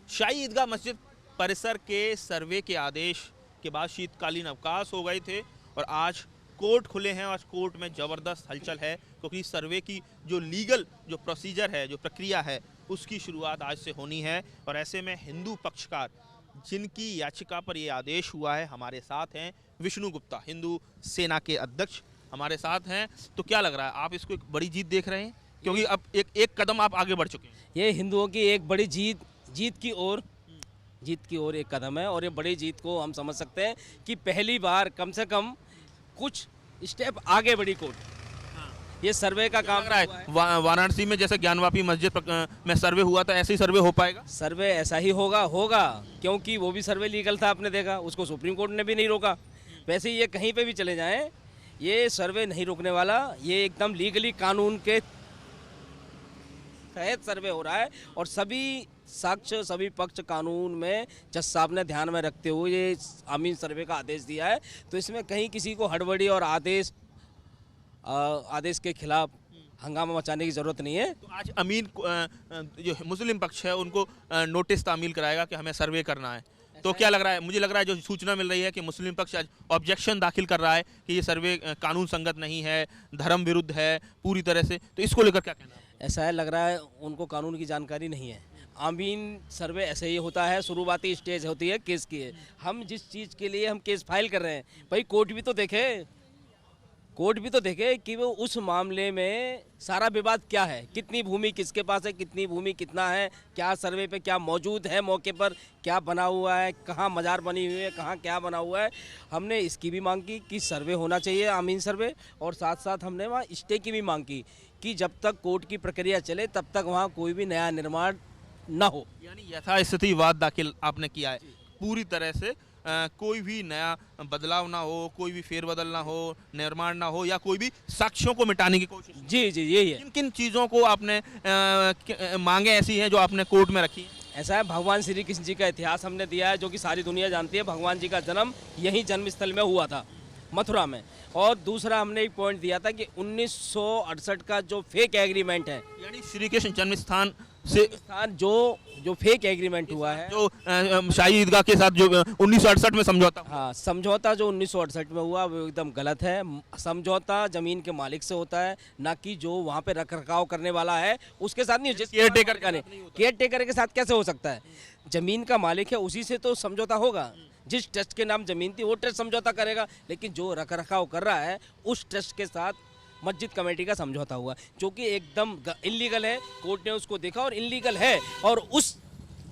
शाही ईदगाह मस्जिद परिसर के सर्वे के आदेश के बाद शीतकालीन अवकाश हो गए थे और आज कोर्ट खुले हैं। आज कोर्ट में ज़बरदस्त हलचल है क्योंकि सर्वे की जो लीगल जो प्रोसीजर है, जो प्रक्रिया है, उसकी शुरुआत आज से होनी है। और ऐसे में हिंदू पक्षकार जिनकी याचिका पर ये आदेश हुआ है हमारे साथ हैं विष्णु गुप्ता, हिंदू सेना के अध्यक्ष हमारे साथ हैं। तो क्या लग रहा है, आप इसको एक बड़ी जीत देख रहे हैं? क्योंकि अब एक कदम आप आगे बढ़ चुके हैं। ये हिंदुओं की एक बड़ी जीत की ओर एक कदम है और ये बड़ी जीत को हम समझ सकते हैं कि पहली बार कम से कम कुछ स्टेप आगे बढ़ी कोर्ट। ये सर्वे का काम लग रहा है वाराणसी में जैसे ज्ञानवापी मस्जिद में सर्वे हुआ था, ऐसे ही सर्वे हो पाएगा? सर्वे ऐसा ही होगा क्योंकि वो भी सर्वे लीगल था, आपने देखा, उसको सुप्रीम कोर्ट ने भी नहीं रोका। वैसे ही ये कहीं पे भी चले जाएं, ये सर्वे नहीं रोकने वाला, ये एकदम लीगली कानून के तहत सर्वे हो रहा है और सभी साक्ष्य, सभी पक्ष कानून में जज साहब ने ध्यान में रखते हुए ये आमीन सर्वे का आदेश दिया है। तो इसमें कहीं किसी को हड़बड़ी और आदेश के खिलाफ हंगामा मचाने की ज़रूरत नहीं है। तो आज अमीन जो मुस्लिम पक्ष है उनको नोटिस तामील कराएगा कि हमें सर्वे करना है। तो क्या लग रहा है, मुझे लग रहा है जो सूचना मिल रही है कि मुस्लिम पक्ष आज ऑब्जेक्शन दाखिल कर रहा है कि ये सर्वे कानून संगत नहीं है, धर्म विरुद्ध है पूरी तरह से। तो इसको लेकर क्या कहना है? ऐसा है, लग रहा है उनको कानून की जानकारी नहीं है। आमीन सर्वे ऐसे ही होता है, शुरुआती स्टेज होती है केस की है। हम जिस चीज़ के लिए हम केस फाइल कर रहे हैं, भाई कोर्ट भी तो देखे कि वो उस मामले में सारा विवाद क्या है, कितनी भूमि किसके पास है, कितनी भूमि कितना है, क्या सर्वे पे क्या मौजूद है, मौके पर क्या बना हुआ है, कहाँ मजार बनी हुई है, कहाँ क्या बना हुआ है। हमने इसकी भी मांग की कि सर्वे होना चाहिए, आमीन सर्वे, और साथ साथ हमने वहाँ स्टे की भी मांग की कि जब तक कोर्ट की प्रक्रिया चले तब तक वहाँ कोई भी नया निर्माण ना हो। यानी यथास्थिति वाद दाखिल आपने किया है पूरी तरह से, कोई भी नया बदलाव ना हो, कोई भी फेरबदल ना हो, निर्माण ना हो या कोई भी साक्ष्यों को मिटाने की कोशिश। जी यही है। किन किन चीज़ों को आपने मांगे ऐसी हैं जो आपने कोर्ट में रखी हैं? ऐसा है, भगवान श्री कृष्ण जी का इतिहास हमने दिया है जो कि सारी दुनिया जानती है। भगवान जी का जन्म यही जन्मस्थल में हुआ था, मथुरा में। और दूसरा हमने एक पॉइंट दिया था कि 1968 का जो फेक एग्रीमेंट है, यानी श्री कृष्ण जन्म स्थान से जो फेक एग्रीमेंट हुआ है, जो शाही ईदगाह के साथ जो 1968 में समझौता, हाँ, समझौता जो 1968 में हुआ वो एकदम गलत है। समझौता जमीन के मालिक से होता है, ना कि जो वहाँ पे रख रखाव करने वाला है उसके साथ नहीं। केयर टेकर के साथ कैसे हो सकता है? जमीन का मालिक है उसी से तो समझौता होगा। जिस ट्रस्ट के नाम जमीन थी वो ट्रस्ट समझौता करेगा, लेकिन जो रख रखाव कर रहा है उस ट्रस्ट के साथ मस्जिद कमेटी का समझौता हुआ, जो कि एकदम इल्लीगल है। कोर्ट ने उसको देखा और इल्लीगल है। और उस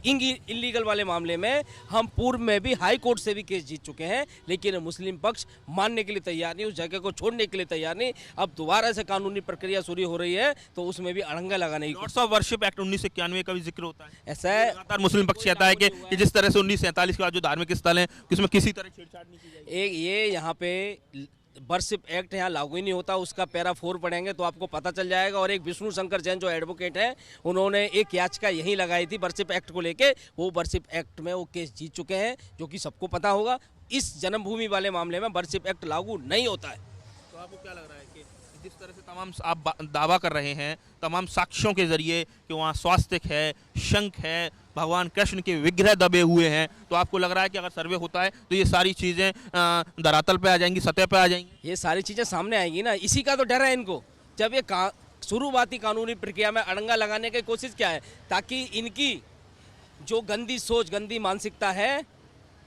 इल्लीगल वाले मामले में हम पूर्व में भी हाई कोर्ट से भी केस जीत चुके हैं, लेकिन मुस्लिम पक्ष मानने के लिए तैयार नहीं, उस जगह को छोड़ने के लिए तैयार नहीं। अब दोबारा से कानूनी प्रक्रिया शुरू हो रही है तो उसमें भी अड़ंगा लगाने की। लॉर्ड्स ऑफ वर्शिप एक्ट 1991 का भी जिक्र होता है। ऐसा है, लगातार मुस्लिम पक्ष कहता है कि जिस तरह से 1947 के बाद जो धार्मिक स्थल हैं उसमें किसी तरह छेड़छाड़ नहीं की जाएगी। ये यहाँ पे वर्शिप एक्ट यहाँ लागू ही नहीं होता, उसका पैरा 4 पढ़ेंगे तो आपको पता चल जाएगा। और एक विष्णु शंकर जैन जो एडवोकेट हैं, उन्होंने एक याचिका यहीं लगाई थी वर्शिप एक्ट को लेके। वो वर्शिप एक्ट में वो केस जीत चुके हैं, जो कि सबको पता होगा। इस जन्मभूमि वाले मामले में वर्शिप एक्ट लागू नहीं होता है। तो आपको क्या लग रहा है कि जिस तरह से तमाम आप दावा कर रहे हैं तमाम साक्ष्यों के जरिए कि वहाँ स्वास्तिक है, शंख है, भगवान कृष्ण के विग्रह दबे हुए हैं, तो आपको लग रहा है कि अगर सर्वे होता है तो ये सारी चीज़ें धरातल पे आ जाएंगी, सतह पे आ जाएंगी? ये सारी चीज़ें सामने आएंगी ना, इसी का तो डर है इनको। जब ये शुरुआती कानूनी प्रक्रिया में अड़ंगा लगाने की कोशिश क्या है, ताकि इनकी जो गंदी सोच, गंदी मानसिकता है,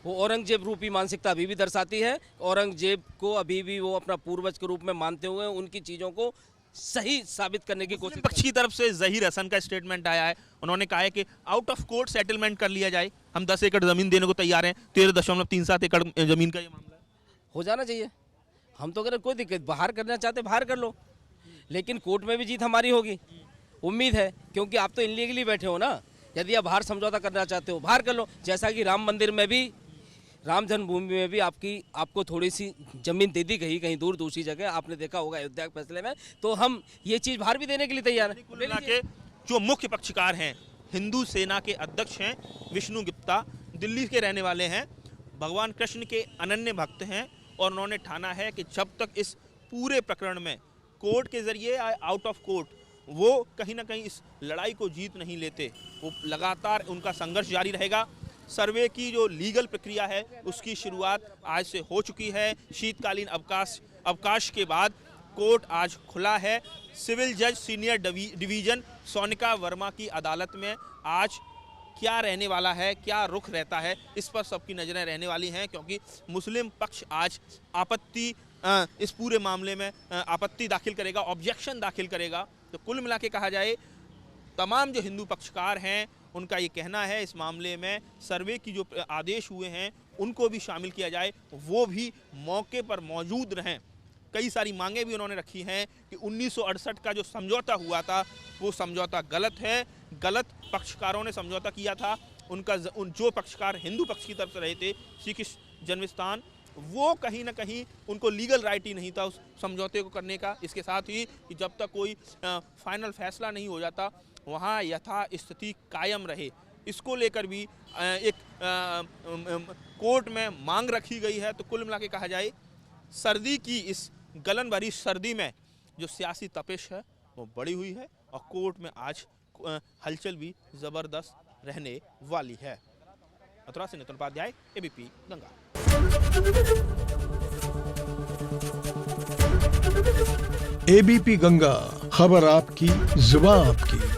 वो औरंगजेब रूपी मानसिकता अभी भी दर्शाती है। औरंगजेब को अभी भी वो अपना पूर्वज के रूप में मानते हुए उनकी चीज़ों को सही साबित करने की कोशिश। पक्ष की तरफ से ज़हीर हसन का स्टेटमेंट आया है, उन्होंने कहा है कि आउट ऑफ कोर्ट सेटलमेंट कर लिया जाए, हम 10 एकड़ ज़मीन देने को तैयार हैं। 13.37 एकड़ ज़मीन का ये मामला है, हो जाना चाहिए। हम तो अगर कोई दिक्कत, बाहर करना चाहते बाहर कर लो, लेकिन कोर्ट में भी जीत हमारी होगी, उम्मीद है। क्योंकि आप तो इनलीगली बैठे हो ना, यदि आप बाहर समझौता करना चाहते हो बाहर कर लो। जैसा कि राम मंदिर में भी, राम जन्मभूमि में भी आपको थोड़ी सी जमीन दे दी गई कहीं दूर दूसरी जगह, आपने देखा होगा अयोध्या के फैसले में। तो हम ये चीज़ बाहर भी देने के लिए तैयार हैं। कुल मिला के जो मुख्य पक्षकार हैं, हिंदू सेना के अध्यक्ष हैं विष्णु गुप्ता, दिल्ली के रहने वाले हैं, भगवान कृष्ण के अनन्य भक्त हैं और उन्होंने ठाना है कि जब तक इस पूरे प्रकरण में कोर्ट के जरिए आउट ऑफ कोर्ट वो कहीं ना कहीं इस लड़ाई को जीत नहीं लेते। वो लगातार उनका संघर्ष जारी रहेगा। सर्वे की जो लीगल प्रक्रिया है उसकी शुरुआत आज से हो चुकी है। शीतकालीन अवकाश के बाद कोर्ट आज खुला है। सिविल जज सीनियर डिवीजन सोनिका वर्मा की अदालत में आज क्या रहने वाला है, क्या रुख रहता है, इस पर सबकी नज़रें रहने वाली हैं, क्योंकि मुस्लिम पक्ष आज इस पूरे मामले में आपत्ति दाखिल करेगा, ऑब्जेक्शन दाखिल करेगा। तो कुल मिला के कहा जाए, तमाम जो हिंदू पक्षकार हैं उनका ये कहना है इस मामले में सर्वे की जो आदेश हुए हैं उनको भी शामिल किया जाए, वो भी मौके पर मौजूद रहें। कई सारी मांगे भी उन्होंने रखी हैं कि 1968 का जो समझौता हुआ था वो समझौता गलत है, गलत पक्षकारों ने समझौता किया था। जो पक्षकार हिंदू पक्ष की तरफ से रहे थे, श्री कृष्ण जन्मस्थान, वो कहीं ना कहीं उनको लीगल राइट ही नहीं था उस समझौते को करने का। इसके साथ ही कि जब तक कोई फाइनल फैसला नहीं हो जाता वहाँ यथा स्थिति कायम रहे, इसको लेकर भी एक कोर्ट में मांग रखी गई है। तो कुल मिला के कहा जाए, सर्दी की इस गलन भरी सर्दी में जो सियासी तपिश है वो बढ़ी हुई है और कोर्ट में आज हलचल भी ज़बरदस्त रहने वाली है। मथुरा से नितिन उपाध्याय, एबीपी गंगा। एबीपी गंगा, खबर आपकी, जुबान आपकी।